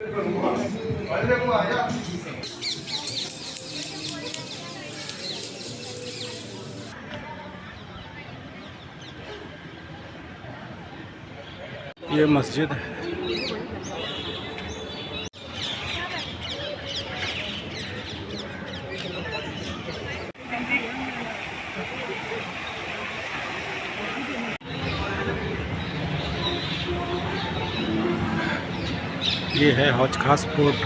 ये मस्जिद है। ये है हौज खास फोर्ट।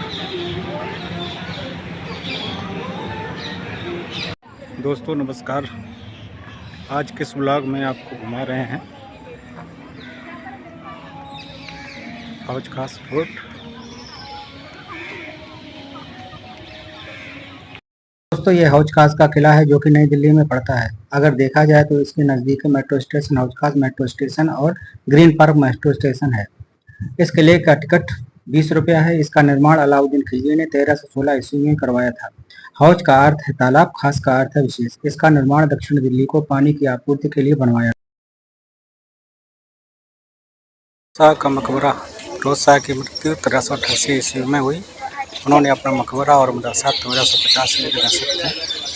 दोस्तों नमस्कार, आज के इस व्लॉग में आपको घुमा रहे हैं हौज खास फोर्ट। दोस्तों ये हौज खास का किला है जो कि नई दिल्ली में पड़ता है। अगर देखा जाए तो इसके नज़दीक मेट्रो स्टेशन हौज खास मेट्रो स्टेशन और ग्रीन पार्क मेट्रो स्टेशन है। इस किले का टिकट 20 रुपया है। इसका निर्माण अलाउद्दीन खिलजी ने 1316 ईस्वी में करवाया था। हौज का अर्थ है तालाब, खास का अर्थ है विशेष। इसका निर्माण दक्षिण दिल्ली को पानी की आपूर्ति के लिए बनवाया। शाह का मकबरा। फिरोज शाह की मृत्यु 1388 ईस्वी में हुई। उन्होंने अपना मकबरा और मदरसा 1350 से लेकर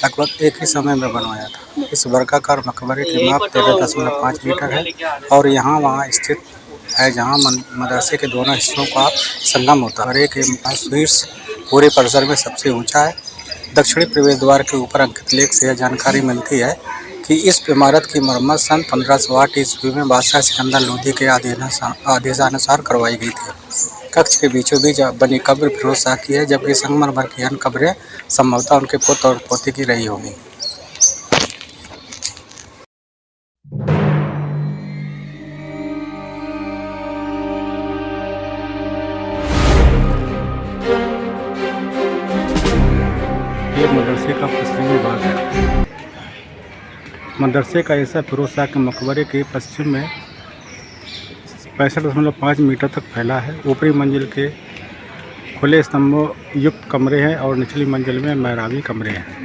लगभग एक ही समय में बनवाया था। इस वर्गाकार मकबरे की माप 13.5 मीटर है और यहाँ वहाँ स्थित है जहाँ मदरसे के दोनों हिस्सों का संगम होता है। मकबरे के शीर्ष पूरे परिसर में सबसे ऊंचा है। दक्षिणी प्रवेश द्वार के ऊपर अंकित लेख से यह जानकारी मिलती है कि इस इमारत की मरम्मत सन 1508 ईस्वी में बादशाह सिकंदर लोधी के आदेशानुसार करवाई गई थी। कक्ष के बीचों बीच बनी कब्र फिरोज शाह की है, जबकि संगमरमर की अन्य कब्रें संभवतः उनके पुत्र और पोते की रही होंगी। ये मदरसे का पश्चिमी भाग है। मदरसे का ऐसा फिरोज शाह के मकबरे के पश्चिम में 65.5 मीटर तक फैला है। ऊपरी मंजिल के खुले स्तंभों युक्त कमरे हैं और निचली मंजिल में मेहराबी कमरे हैं।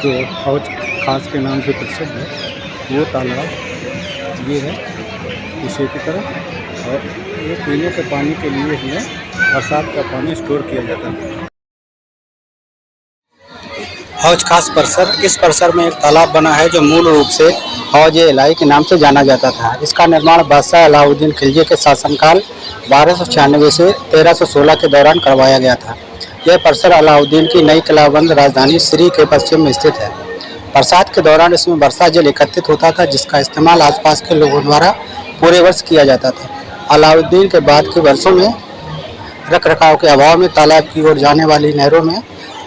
जो हौज खास के नाम से प्रसिद्ध है वो तालाब ये है पीछे की तरफ, और ये पीने के पानी के लिए इसमें बरसात का पानी स्टोर किया जाता है। हौज खास परिसर, इस परिसर में एक तालाब बना है जो मूल रूप से हौज इलाही के नाम से जाना जाता था। इसका निर्माण बादशाह अलाउद्दीन खिलजी के शासनकाल 1296 से 1316 के दौरान करवाया गया था। यह परिसर अलाउद्दीन की नई किलाबंद राजधानी श्री के पश्चिम में स्थित है। बरसात के दौरान इसमें वर्षा जल एकत्रित होता था, जिसका इस्तेमाल आसपास के लोगों द्वारा पूरे वर्ष किया जाता था। अलाउद्दीन के बाद के वर्षों में रख रखाव के अभाव में तालाब की ओर जाने वाली नहरों में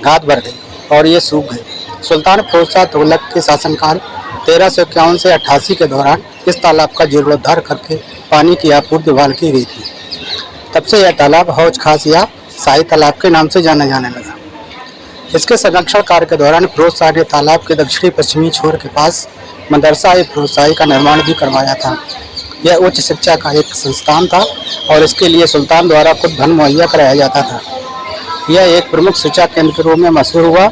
गाद भर गई और ये सूख गए। सुल्तान फिरोज शाह तुगलक के शासनकाल 1351 से 88 के दौरान इस तालाब का जीर्णोद्धार करके पानी की आपूर्ति बहाल की गई थी। तब से यह तालाब हौज खास या शाही तालाब के नाम से जाना जाने लगा। इसके संरक्षण कार्य के दौरान फिरोज शाह ने तालाब के दक्षिणी पश्चिमी छोर के पास मदरसा फिरोज शाही का निर्माण भी करवाया था। यह उच्च शिक्षा का एक संस्थान था और इसके लिए सुल्तान द्वारा खुद धन मुहैया कराया जाता था। यह एक प्रमुख शिक्षा केंद्र के रूप में मशहूर हुआ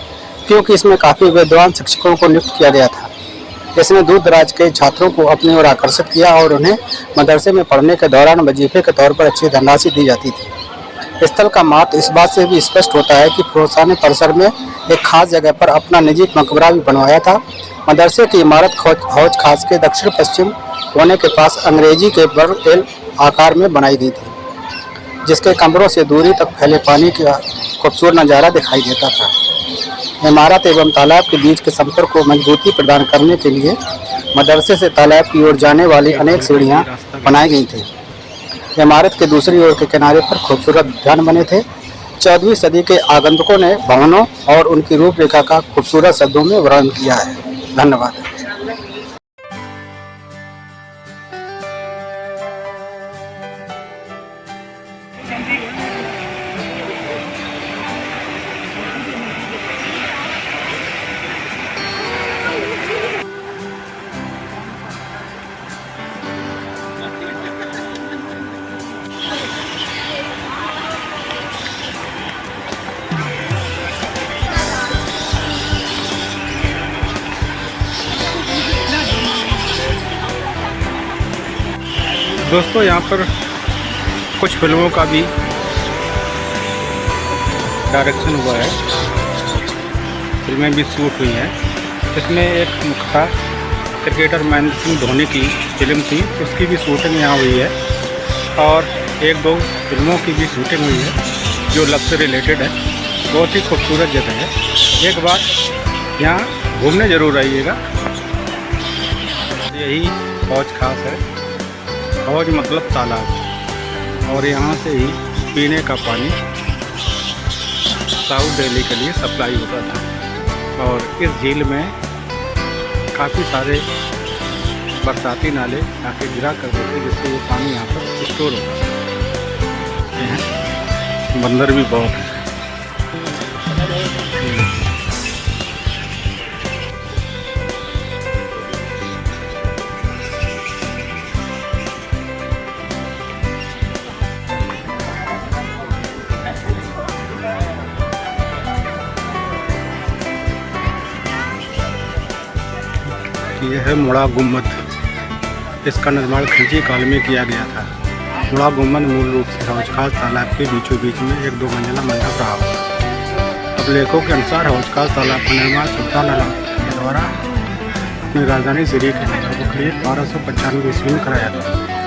क्योंकि इसमें काफ़ी विद्वान शिक्षकों को नियुक्त किया गया था। इसने दूर दराज के छात्रों को अपनी ओर आकर्षित किया और उन्हें मदरसे में पढ़ने के दौरान वजीफे के तौर पर अच्छी धनराशि दी जाती थी। स्थल का महत्व इस बात से भी स्पष्ट होता है कि फिरोज शाह ने परिसर में एक खास जगह पर अपना निजी मकबरा भी बनवाया था। मदरसे की इमारत हौज खास के दक्षिण पश्चिम कोने के पास अंग्रेजी के बर्ग एल आकार में बनाई गई थी, जिसके कमरों से दूरी तक फैले पानी का खूबसूरत नज़ारा दिखाई देता था। इमारत एवं तालाब के बीच के संपर्क को मजबूती प्रदान करने के लिए मदरसे से तालाब की ओर जाने वाली अनेक सीढ़ियाँ बनाई गई थी। इमारत के दूसरी ओर के किनारे पर खूबसूरत उद्यान बने थे। 14वीं सदी के आगंतुकों ने भवनों और उनकी रूपरेखा का खूबसूरत शब्दों में वर्णन किया है। धन्यवाद। दोस्तों यहाँ पर कुछ फिल्मों का भी डायरेक्शन हुआ है, फिल्में भी शूट हुई हैं। इसमें एक मुख्य क्रिकेटर महेंद्र सिंह धोनी की फिल्म थी, उसकी भी शूटिंग यहाँ हुई है और एक दो फिल्मों की भी शूटिंग हुई है जो लव से रिलेटेड है। बहुत ही खूबसूरत जगह है, एक बार यहाँ घूमने ज़रूर आइएगा। यही हौज खास है। हौज मतलब तालाब, और यहाँ से ही पीने का पानी साउथ दिल्ली के लिए सप्लाई होता था। और इस झील में काफ़ी सारे बरसाती नाले आके गिरा करते थे, जिससे ये पानी यहाँ पर स्टोर होता है। बंदर भी बहुत है। यह है मुड़ा गुम्बद। इसका निर्माण खिलजी काल में किया गया था। मुड़ा गुम्बद मूल रूप से हौज खास तालाब के बीचों बीच में एक 2 मंजिला मंडप रहा होगा। अब लेखों के अनुसार हौज खास तालाब का निर्माण सुल्तान अलाउद्दीन के द्वारा अपनी राजधानी श्री के करीब 1295 ईस्वी में कराया था।